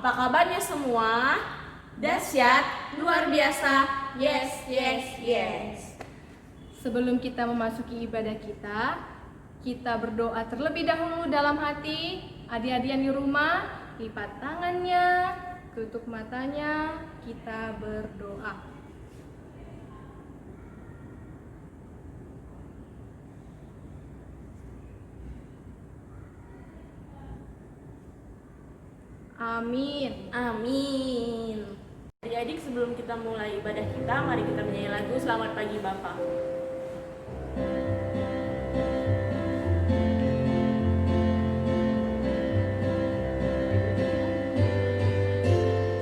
Apa kabarnya semua? Dahsyat, luar biasa, yes, yes, yes. Sebelum kita memasuki ibadah kita berdoa terlebih dahulu dalam hati. Adik-adik yang di rumah, lipat tangannya, tutup matanya, kita berdoa. Amin. Amin. Adik-adik, sebelum kita mulai ibadah kita, mari kita menyanyi lagu Selamat Pagi Bapa.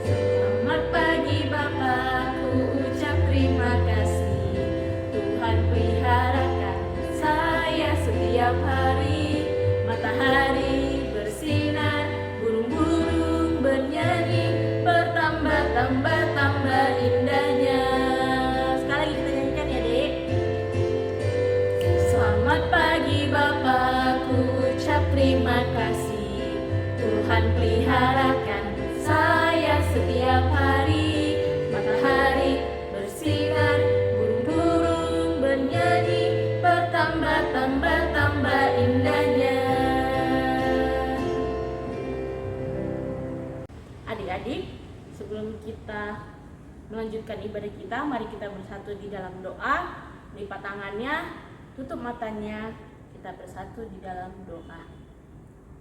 Selamat pagi Bapa, ku ucap terima kasih. Tuhan peliharakan saya setiap hari. Matahari bersinar, burung-burung bernyanyi, bertambah-tambah indahnya. Sekali lagi kita nyanyikan ya, Dek. Selamat pagi Bapa, ku ucap terima kasih. Tuhan peliharakan saya setiap hari. Matahari bersinar, burung-burung bernyanyi, bertambah-tambah indahnya. Adik-adik, sebelum kita melanjutkan ibadah kita, mari kita bersatu di dalam doa. Lipat tangannya, tutup matanya, kita bersatu di dalam doa.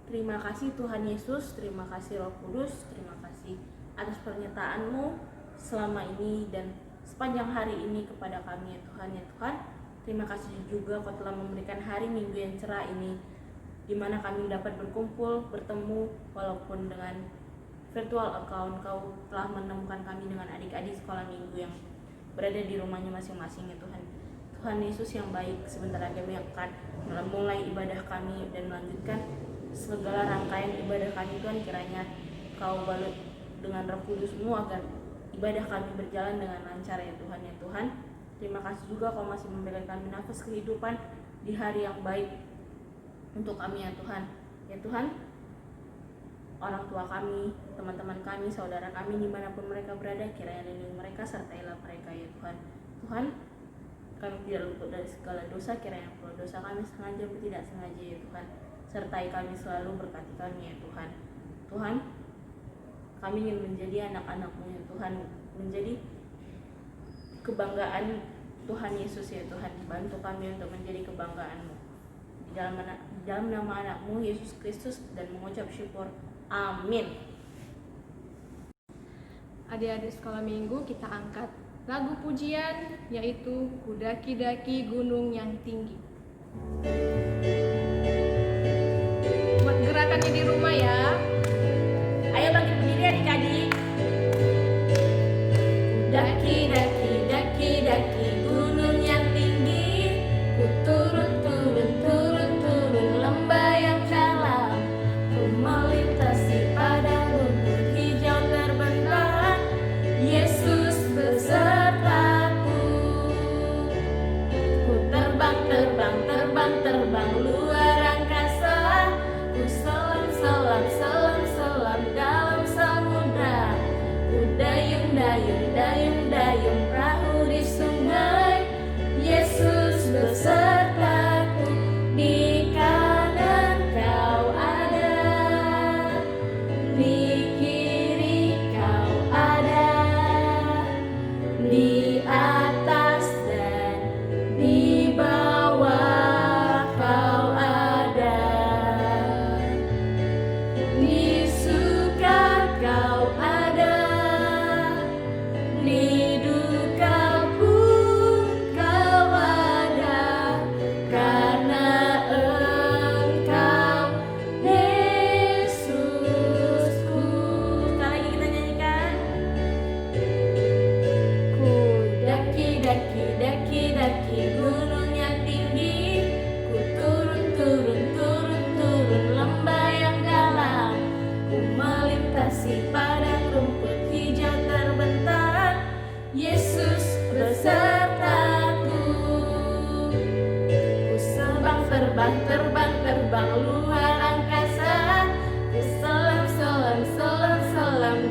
Terima kasih Tuhan Yesus, terima kasih Roh Kudus, terima kasih atas pernyataan-Mu selama ini dan sepanjang hari ini kepada kami ya Tuhan. Ya Tuhan, terima kasih juga Kau telah memberikan hari Minggu yang cerah ini, di mana kami dapat berkumpul, bertemu, walaupun dengan virtual account. Kau telah menemukan kami dengan adik-adik sekolah minggu yang berada di rumahnya masing-masing ya Tuhan. Tuhan Yesus yang baik, sebentar lagi kami akan mulai ibadah kami dan melanjutkan segala rangkaian ibadah kami Tuhan. Kiranya Kau balut dengan Roh Kudus-Mu agar ibadah kami berjalan dengan lancar ya Tuhan. Ya Tuhan, terima kasih juga Kau masih memberikan kami nafas kehidupan di hari yang baik untuk kami ya Tuhan. Ya Tuhan, orang tua kami, teman-teman kami, saudara kami dimanapun mereka berada, kiranya lindungi mereka, sertailah mereka ya Tuhan. Tuhan, kami tidak luput dari segala dosa, kiranya kalau dosa kami sengaja atau tidak sengaja ya Tuhan, sertai kami selalu, berkati kami ya Tuhan. Tuhan, kami ingin menjadi anak-anak-Mu ya Tuhan, menjadi kebanggaan Tuhan Yesus ya Tuhan. Bantu kami untuk menjadi kebanggaan-Mu di dalam nama anak-Mu Yesus Kristus, dan mengucap syukur. Amin. Adik-adik sekolah minggu, kita angkat lagu pujian, yaitu Ku Daki-daki Gunung yang Tinggi. Buat gerakannya di rumah ya. Ayo bangkit berdiri adik-adik. Daki-daki, daki-daki gunung yang tinggi, ku turun lembah yang dalam, ku melintasi padang rumput hijau terbentang, Yesus besertaku. Ku terbang luar angkasa, ku selam dalam samudra, ku dayung perahu di sungai, Yesus besertaku. Di kanan Kau ada, di kiri Kau ada, di atas dan di bawah Kau ada, di suka Kau ada, di duka pun Kau ada, karena Engkau Yesusku. Sekali lagi kita nyanyikan. Ku daki-daki gunung yang tinggi, ku turun lembah yang dalam, ku melintasi padang rumput hijau terbentang, Yesus besertaku. Ku terbang luar angkasa, ku selam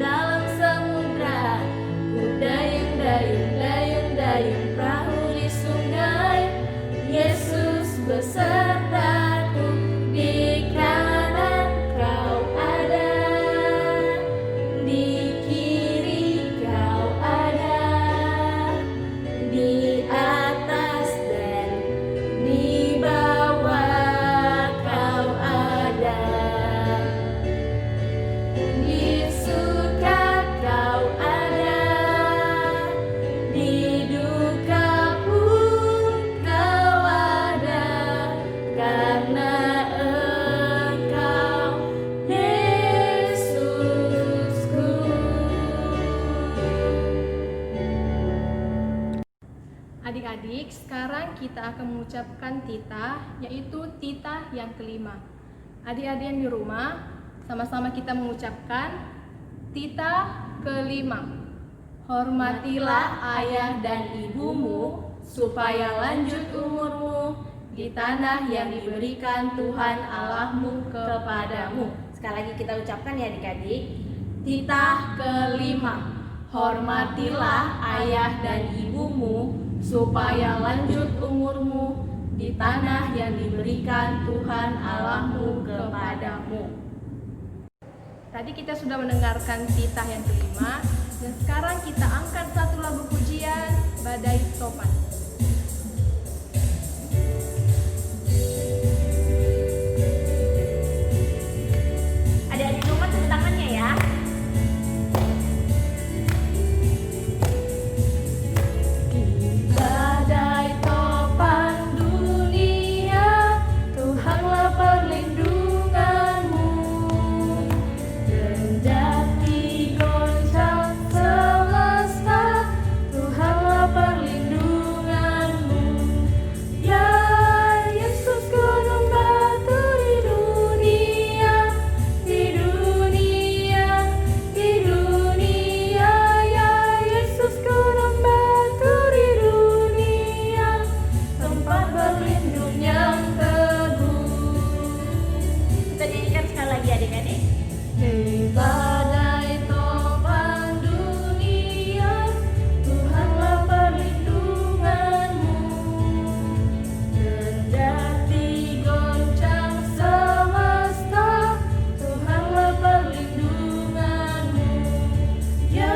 Adik-adik, sekarang kita akan mengucapkan titah, yaitu titah yang kelima. Adik-adik yang di rumah, sama-sama kita mengucapkan titah kelima. Hormatilah ayah dan ibumu, supaya lanjut umurmu di tanah yang diberikan Tuhan Allahmu kepadamu. Sekali lagi kita ucapkan ya adik-adik. Titah kelima. Hormatilah ayah dan ibumu, supaya lanjut umurmu di tanah yang diberikan Tuhan Allahmu kepadamu. Tadi kita sudah mendengarkan titah yang kelima, dan sekarang kita angkat satu lagu pujian, Badai Topan. Adik-adik rumah tepuk tangannya ya. Badai topan dunia, Tuhanlah perlindunganmu. Kendati goncang semesta, Tuhanlah perlindunganmu. Ya Yesus, gunung batu di dunia, di dunia, di dunia. Ya Yesus, gunung batu di dunia, tempat berlindung yang teguh. Kita nyanyikan sekali lagi adik-adik. Hei badai topan dunia, Tuhanlah perlindunganmu. Kendati goncang semesta, Tuhanlah perlindunganmu. Ya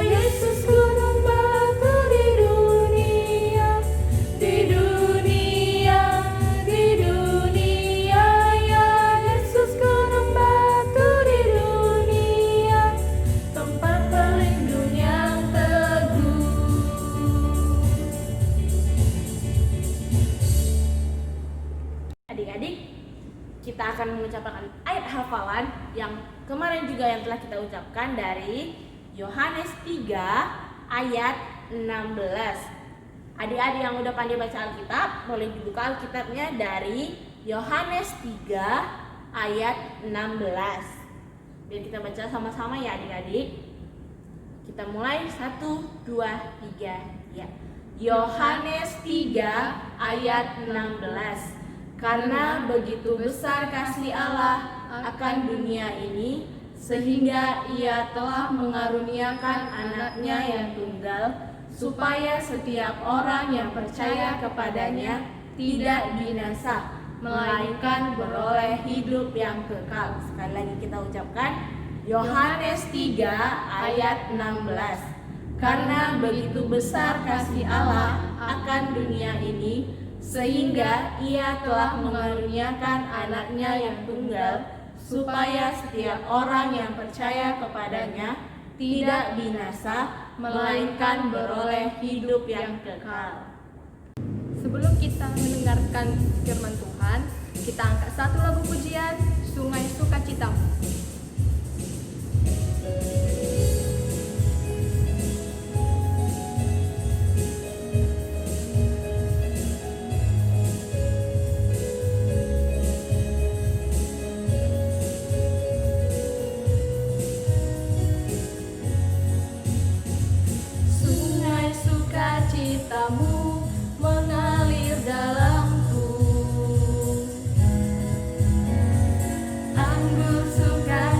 Yesus, gunung batu di dunia, di dunia, di dunia. Ya Yesus, gunung batu di dunia, tempat berlindung yang teguh. Adik-adik, kita akan mengucapkan ayat hafalan yang kemarin juga yang telah kita ucapkan dari Yohanes 3 ayat 16. Adik-adik yang udah pandai baca Alkitab, boleh dibuka Alkitabnya dari Yohanes 3 ayat 16. Biar kita baca sama-sama ya adik-adik. Kita mulai 1, 2, 3 ya. Yohanes 3 ayat 16. Karena begitu besar kasih Allah akan dunia ini, sehingga Ia telah mengaruniakan anaknya yang tunggal, supaya setiap orang yang percaya kepadanya tidak binasa, melainkan beroleh hidup yang kekal. Sekali lagi kita ucapkan Yohanes 3 ayat 16. Karena begitu besar kasih Allah akan dunia ini, sehingga Ia telah mengaruniakan anaknya yang tunggal, supaya setiap orang yang percaya kepadanya tidak binasa, melainkan beroleh hidup yang kekal. Sebelum kita mendengarkan firman Tuhan, kita angkat satu lagu pujian, Sungai Sukacitamu. Sungai sukacitamu mengalir dalamku, anggur sukacitamu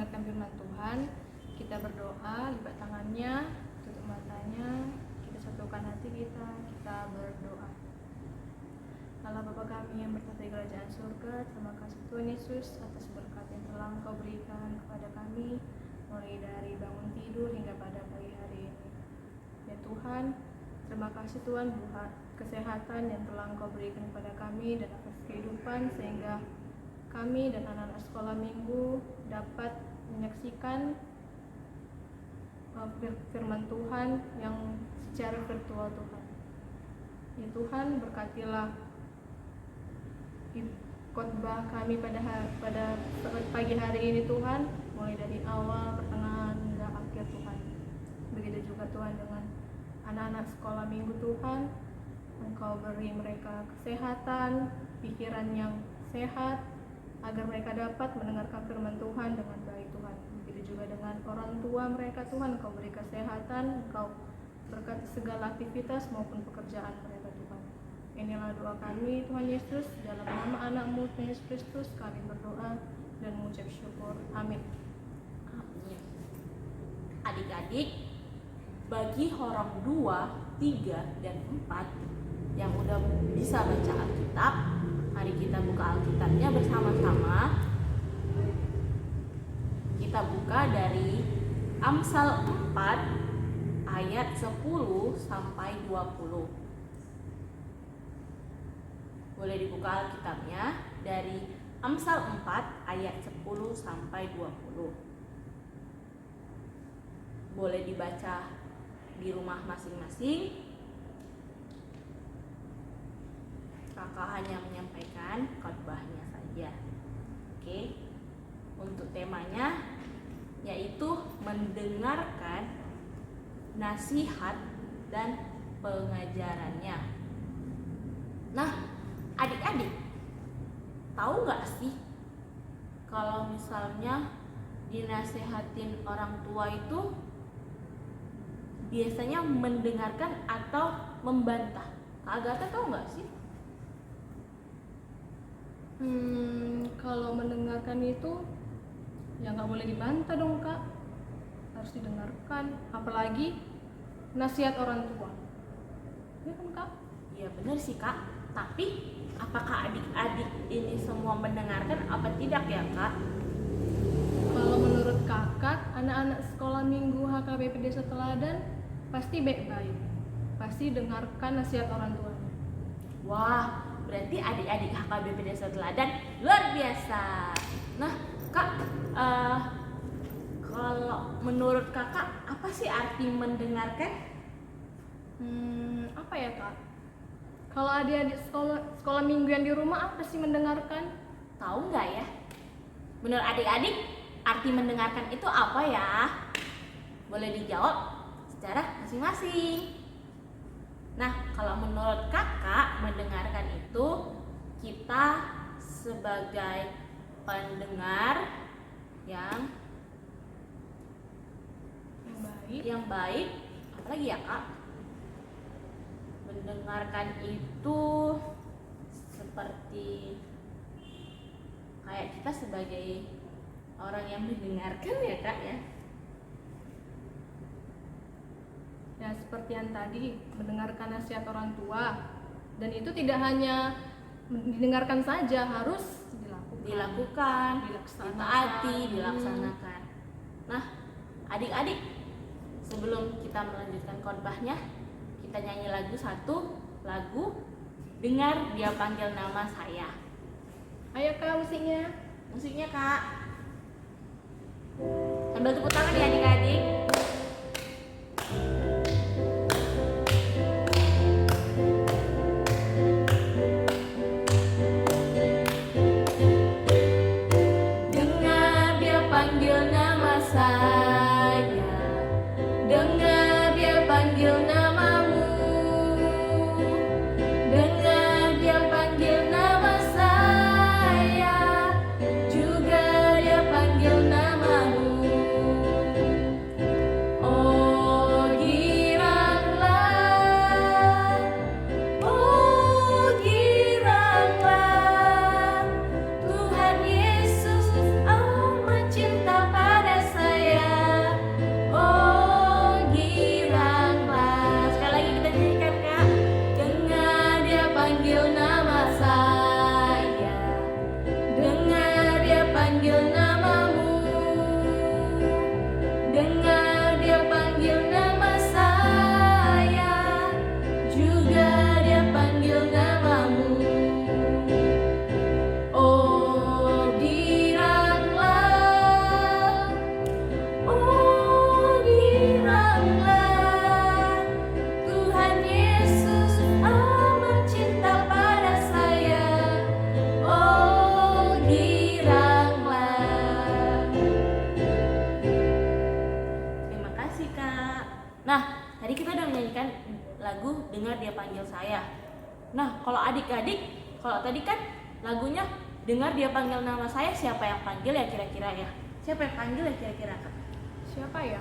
mendengarkan firman Tuhan. Kita berdoa, lipat tangannya, tutup matanya, kita satukan hati kita berdoa. Allah Bapa kami yang bertata di kerajaan surga, terima kasih Tuhan Yesus atas berkat yang telah Engkau berikan kepada kami mulai dari bangun tidur hingga pada pagi hari ini. Ya Tuhan, terima kasih Tuhan buat kesehatan yang telah Engkau berikan kepada kami dan atas kehidupan sehingga kami dan anak-anak sekolah minggu dapat menyaksikan firman Tuhan yang secara virtual Tuhan. Ya Tuhan, berkatilah khotbah kami pada pagi hari ini Tuhan, mulai dari awal, pertengahan hingga akhir Tuhan. Begitu juga Tuhan dengan anak-anak sekolah minggu Tuhan, Engkau beri mereka kesehatan, pikiran yang sehat, agar mereka dapat mendengarkan firman Tuhan dengan baik Tuhan. Begitu juga dengan orang tua mereka Tuhan, Engkau beri kesehatan, Engkau berkati segala aktivitas maupun pekerjaan mereka Tuhan. Inilah doa kami Tuhan Yesus, dalam nama anak-Mu Tuhan Yesus Kristus kami berdoa dan mengucap syukur. Amin. Amin. Adik-adik, bagi orang 2, 3, dan 4 yang udah bisa baca Alkitab, mari kita buka Alkitabnya bersama-sama. Kita buka dari Amsal 4 ayat 10 sampai 20. Boleh dibuka Alkitabnya dari Amsal 4 ayat 10 sampai 20. Boleh dibaca di rumah masing-masing. Kakak hanya menyampaikan khotbahnya saja. Oke. Untuk temanya yaitu mendengarkan nasihat dan pengajarannya. Nah, adik-adik, tahu nggak sih kalau misalnya dinasehatin orang tua itu biasanya mendengarkan atau membantah? Kak Agatha tahu nggak sih? Kalau mendengarkan itu ya nggak boleh dibantah dong Kak, harus didengarkan, apalagi nasihat orang tua. Ya kan Kak? Iya benar sih Kak, tapi apakah adik-adik ini semua mendengarkan apa tidak ya Kak? Kalau menurut kakak, anak-anak sekolah minggu HKBP Desa Teladan pasti baik-baik, pasti dengarkan nasihat orang tuanya. Wah, berarti adik-adik HKBP Desa Teladan luar biasa. Nah Kak, kalau menurut kakak apa sih arti mendengarkan? Apa ya Kak? Kalau adik-adik sekolah minggu yang di rumah apa sih mendengarkan? Tahu nggak ya? Menurut adik-adik arti mendengarkan itu apa ya? Boleh dijawab secara masing-masing. Nah, kalau menurut kakak mendengarkan itu kita sebagai pendengar yang baik. Apalagi ya Kak? Mendengarkan itu seperti kayak kita sebagai orang yang mendengarkan ya Kak ya. Ya seperti yang tadi, mendengarkan nasihat orang tua, dan itu tidak hanya didengarkan saja, harus dilakukan, ditaati, dilaksanakan. Nah, adik-adik, sebelum kita melanjutkan khotbahnya, kita nyanyi satu lagu Dengar Dia Panggil Nama Saya. Ayo Kak, Musiknya Kak. Sambil tepuk tangan ya adik-adik. Dengar Dia panggil nama saya, dengar Dia panggil namamu, dengar Dia panggil nama saya, juga Dia panggil namamu. dengar dia panggil saya. Nah, kalau adik-adik, kalau tadi kan lagunya dengar dia panggil nama saya, siapa yang panggil ya kira-kira ya? Siapa yang panggil ya kira-kira Kak? Siapa ya?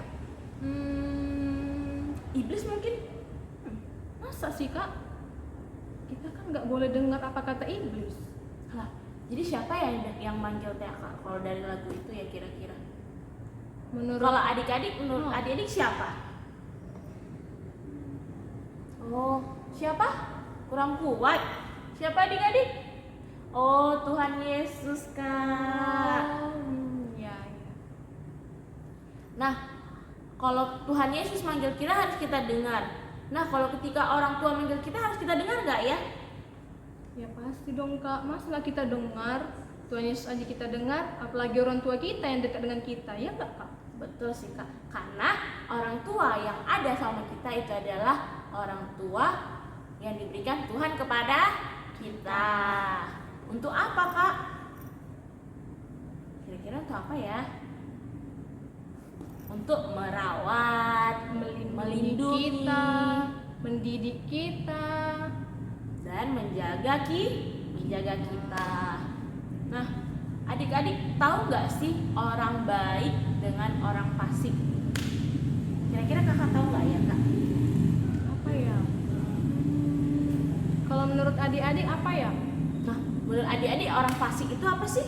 Iblis mungkin? Masa sih Kak? Kita kan nggak boleh dengar apa kata iblis. Lah, jadi siapa yang manggil teh Kak? Kalau dari lagu itu ya kira-kira? Kalau adik-adik, menurut adik-adik siapa? Oh, siapa? Kurang kuat. Siapa adik-adik? Oh, Tuhan Yesus Kak. Ya. Nah, kalau Tuhan Yesus manggil kita harus kita dengar. Nah, kalau ketika orang tua manggil kita harus kita dengar nggak ya? Ya pasti dong Kak, masa nggak kita dengar? Tuhan Yesus aja kita dengar, apalagi orang tua kita yang dekat dengan kita, ya nggak Kak? Betul sih Kak, karena orang tua yang ada sama kita itu adalah orang tua yang diberikan Tuhan kepada kita. Untuk apa Kak? Kira-kira untuk apa ya? Untuk merawat, melindungi kita, mendidik kita, dan menjaga kita. Nah, adik-adik tahu nggak sih orang baik dengan orang fasik? Kira-kira kakak tahu nggak ya Kak? apa ya? Kalau menurut adik-adik apa ya? Nah, menurut adik-adik orang fasik itu apa sih?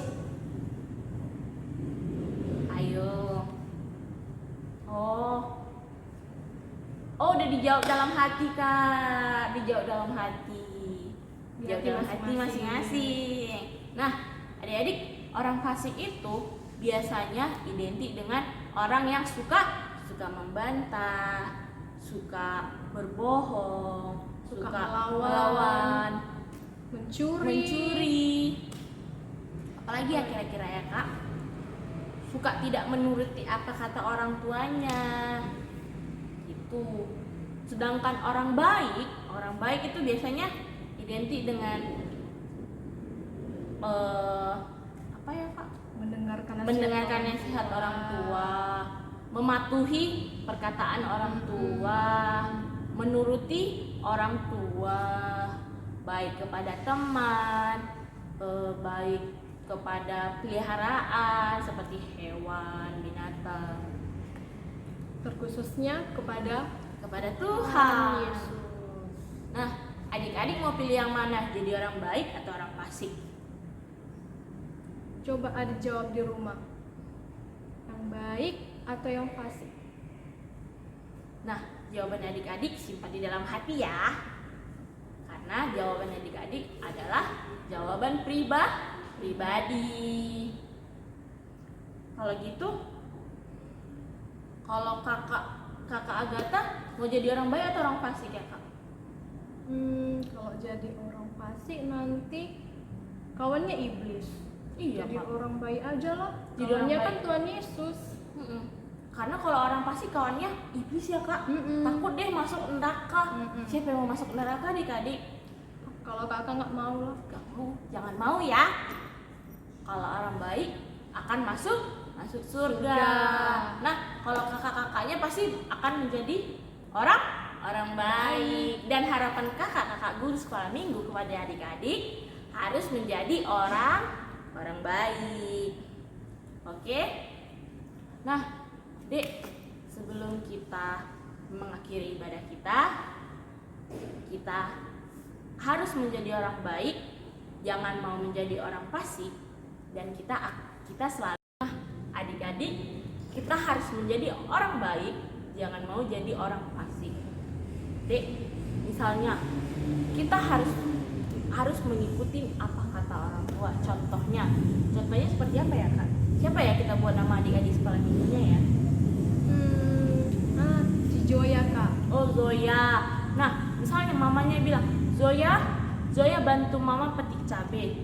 Ayo. Oh, udah dijawab dalam hati Kak. Dijawab dalam hati. Dijawab dalam hati masing-masing. Nah, adik-adik, orang fasik itu biasanya identik dengan orang yang suka membantah, suka berbohong, suka melawan, mencuri. Apalagi ya kira-kira ya Kak? Suka tidak menuruti apa kata orang tuanya. Gitu. Sedangkan orang baik itu biasanya identik dengan apa ya Kak? Mendengarkan nasihat orang tua, mematuhi perkataan orang tua, menuruti orang tua, baik kepada teman, baik kepada peliharaan seperti hewan, binatang, terkhususnya kepada Tuhan Yesus. Nah, adik-adik mau pilih yang mana? Jadi orang baik atau orang fasik? Coba adik jawab di rumah. Yang baik atau yang fasik? Nah, jawaban adik-adik simpan di dalam hati ya. Karena jawaban adik-adik adalah jawaban pribadi. Kalau gitu, kalau kakak Agatha mau jadi orang baik atau orang fasik ya Kak? Kalau jadi orang fasik nanti kawannya iblis. Iya, jadi Kak. orang baik aja lah. Jadi Kawannya orang kan baik. Tuhan Yesus. Karena kalau orang fasik kawannya iblis ya Kak. Takut deh masuk neraka. Siapa yang mau masuk neraka adik-adik? Kalau kakak nggak mau lah. Gak mau, jangan mau ya. Kalau orang baik akan masuk surga. Nah, kalau kakak-kakaknya pasti akan menjadi orang baik. Dan harapan kakak guru sekolah minggu kepada adik-adik harus menjadi orang baik. Oke? Nah, Dek, sebelum kita mengakhiri ibadah kita harus menjadi orang baik, jangan mau menjadi orang fasik, dan kita selalu adik-adik, kita harus menjadi orang baik, jangan mau jadi orang fasik. Dek, misalnya kita harus mengikuti apa kata orang tua. Contohnya seperti apa ya Kak? Siapa ya kita buat nama adik-adik sekolah minggunya ya? Si Joya Kak. Oh, Zoya. Nah, misalnya mamanya bilang, Zoya bantu mama petik cabai.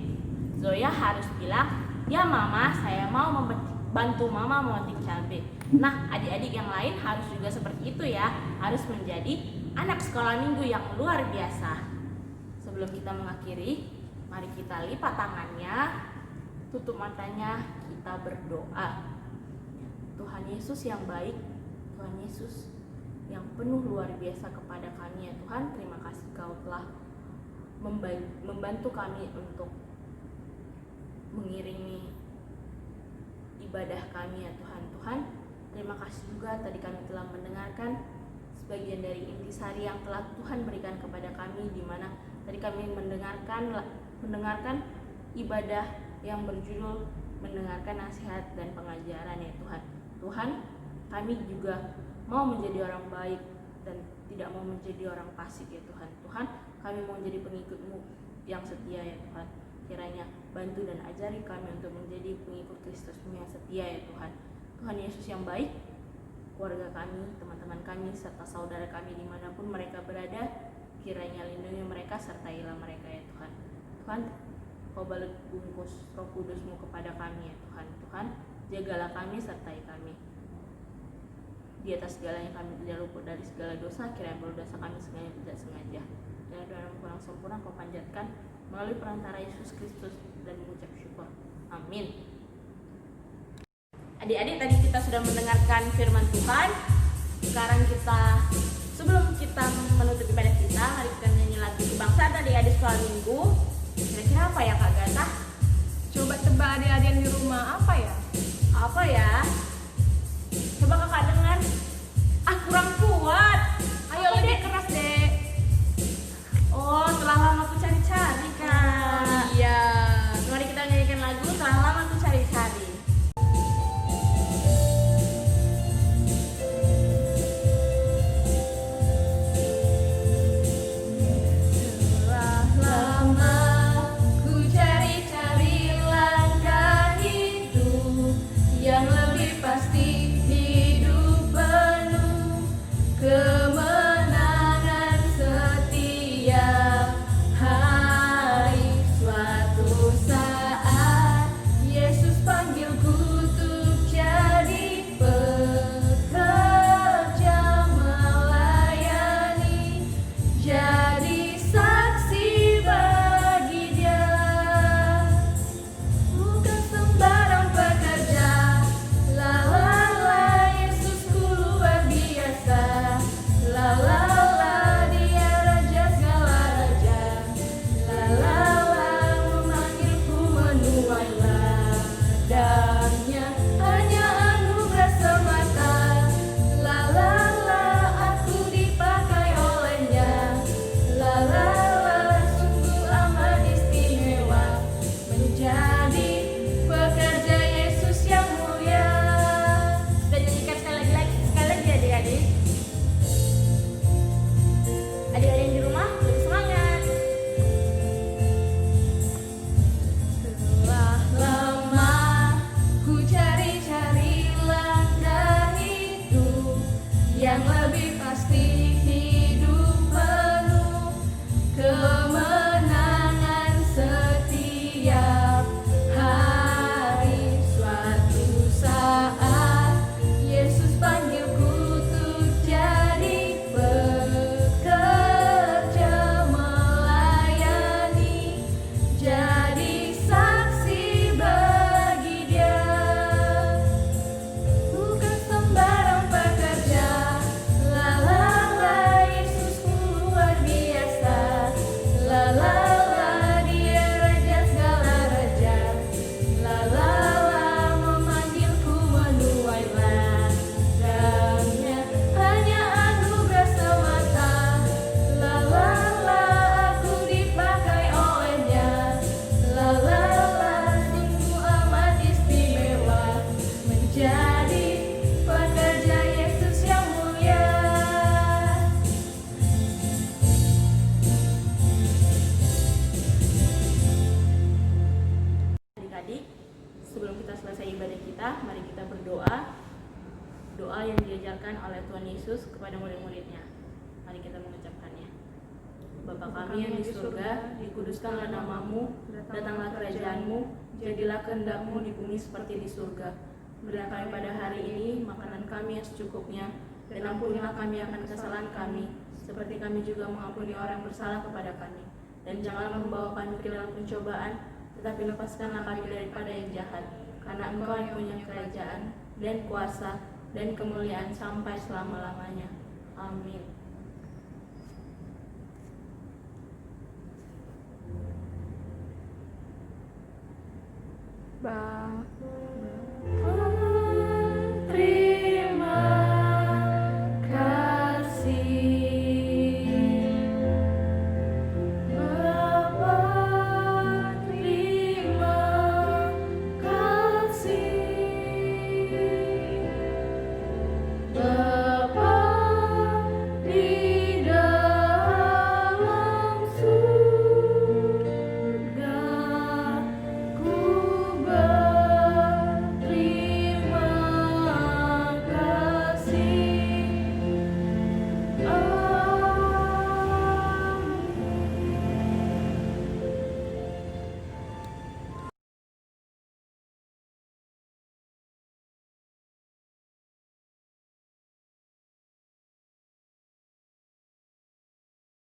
Zoya harus bilang, ya mama, saya mau bantu mama memetik cabai. Nah, adik-adik yang lain harus juga seperti itu ya. Harus menjadi anak sekolah minggu yang luar biasa. Sebelum kita mengakhiri, mari kita lipat tangannya, tutup matanya, kita berdoa. Tuhan Yesus yang baik, Tuhan Yesus yang penuh luar biasa kepada kami ya Tuhan. Terima kasih Kau telah membantu kami untuk mengiringi ibadah kami ya Tuhan. Tuhan, terima kasih juga tadi kami telah mendengarkan sebagian dari intisari yang telah Tuhan berikan kepada kami, di mana tadi kami mendengarkan ibadah yang berjudul mendengarkan nasihat dan pengajaran ya Tuhan. Tuhan, kami juga mau menjadi orang baik dan tidak mau menjadi orang fasik ya Tuhan. Tuhan, kami mau menjadi pengikut-Mu yang setia ya Tuhan. Kiranya bantu dan ajari kami untuk menjadi pengikut Kristus-Mu yang setia ya Tuhan. Tuhan Yesus yang baik, keluarga kami, teman-teman kami, serta saudara kami dimanapun mereka berada, kiranya lindungi mereka, sertailah mereka ya Tuhan. Tuhan, Kau balik bungkus Roh Kudus-Mu kepada kami ya Tuhan. Tuhan, jagalah kami, sertai kami. Di atas segalanya kami tidak luput dari segala dosa, kiranya berdosa kami segalanya tidak sengaja. Dan doa kurang sempurna Kau panjatkan melalui perantara Yesus Kristus dan mengucap syukur. Amin. Adik-adik, tadi kita sudah mendengarkan firman Tuhan. Sekarang sebelum kita menutup ibadah kita, mari kita nyanyi lagu kebangsaan adik-adik sekolah minggu. Kira-kira apa ya Kak Gata? Coba tebak adik-adik di rumah, apa ya? Apa ya? Coba Kakak dengar. Kurang kuat. Ayo lebih keras, Dek. Oh, telah lama aku cari-cari Kak. Iya. Mari kita nyanyikan lagu telah lama aku cari-cari. Telah lama ku cari-cari langkah hidup yang lebih pasti, hidup penuh kemenangan setiap hari. Suatu saat Yesus panggilku untuk jadi pekerja melayani, jadi saksi bagi Dia. Bukan sembarang pekerja, la la la, Yesusku luar biasa, la la la, Dia raja segala raja, la la la, memanggilku menuai ladangnya, hanya anugerah semata, la la la, aku dipakai olehnya, la la la, sungguh amat istimewa menjadi pekerja Yesus yang mulia. Kita nyanyikan sekali lagi adik-adik. Adik-adik yang di rumah lebih semangat. Telah lama ku cari-cari langkah hidup yang lebih pasti, hidup penuh kemenangan setiap hari. Suatu saat Yesus panggilku untuk jadi pekerja melayani, jadi saksi bagi Dia. Bukan sembarang pekerja, la la la, Yesusku luar biasa, la la la, Dia raja segala raja, la la la, memanggilku menuai ladangnya, hanya anugerah semata, la la la, aku dipakai olehnya, la la la, sungguh amat istimewa menjadi pekerja Yesus yang mulia. Adik-adik, sebelum kita selesai ibadah kita, mari kita berdoa. Doa yang diajarkan oleh Tuhan Yesus kepada murid-muridnya. Mari kita mengucapkannya. Bapa kami yang di surga, dikuduskanlah namamu, datanglah kerajaan-Mu, jadilah kehendak-Mu di bumi seperti di surga. Berilah kami pada hari ini makanan kami yang secukupnya, dan ampunilah kami akan kesalahan kami, seperti kami juga mengampuni orang yang bersalah kepada kami. Dan janganlah membawa kami ke dalam pencobaan, tetapi lepaskanlah kami daripada yang jahat. Karena Engkau yang punya kerajaan, dan kuasa, dan kemuliaan sampai selama-lamanya. Amin. Ba.